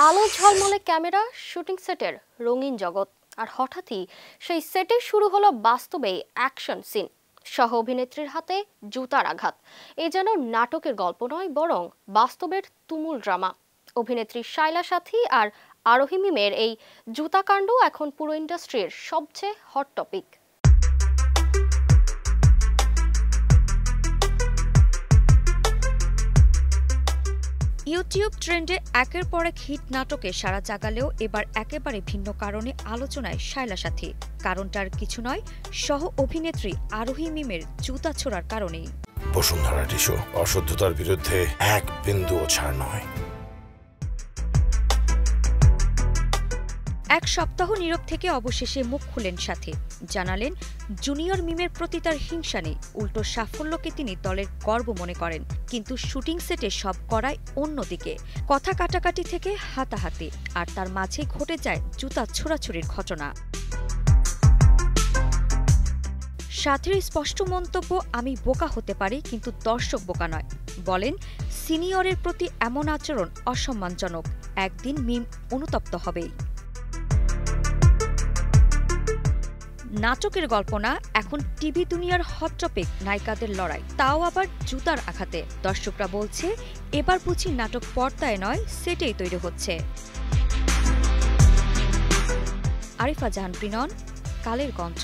আলো ঝলমলে camera, shooting সেটের রঙিন জগৎ, আর হঠাৎই সেই সেটে শুরু হলো বাস্তবে অ্যাকশন সিন। সহ অভিনেত্রীর হাতে জুতার আঘাত। এ যেন নাটকের গল্প নয়, বরং বাস্তবের তুমুল ড্রামা। অভিনেত্রী শায়লা সাথী আর আরোহী মিমের এই জুতাকাণ্ড এখন পুরো ইন্ডাস্ট্রির সবচেয়ে হট টপিক। ইউটিউব ট্রেন্ডে একের পর এক হিট নাটকে সাড়া জাগালেও এবার একেবারে ভিন্ন কারণে আলোচনায় শায়লা সাথী। কারণটার কিছু নয়, সহ অভিনেত্রী আরোহী মিমের জুতা ছোড়ার কারণেই। বসুন্ধরা টিস্যু অশুদ্ধতার বিরুদ্ধে এক বিন্দুও ছাড় নয়। এক সপ্তাহ নীরব থেকে অবশেষে মুখ খুলেন সাথী। জানালেন জুনিয়র মিমের প্রতি তার হিংসা নেই, উল্টো সাফল্যকে তিনি দলের গর্ব মনে করেন। কিন্তু শুটিং সেটে সব করায় অন্যদিকে, কথা কাটাকাটি থেকে হাতাহাতি, আর তার মাঝেই ঘটে যায় জুতা ছোড়াছুড়ির ঘটনা। সাথীর স্পষ্ট মন্তব্য, আমি বোকা হতে পারি কিন্তু দর্শক বোকা নয়। বলেন সিনিয়রের প্রতি এমন আচরণ অসম্মানজনক, একদিন মিম অনুতপ্ত হবেই। নাটকের গল্প না, এখন টিভি দুনিয়ার হট টপিক নায়িকাদের লড়াই, তাও আবার জুতার আঘাতে। দর্শকরা বলছে এবার বুঝি নাটক পর্দায় নয়, সেটেই তৈরি হচ্ছে। আরিফা জাহান, কালের কণ্ঠ।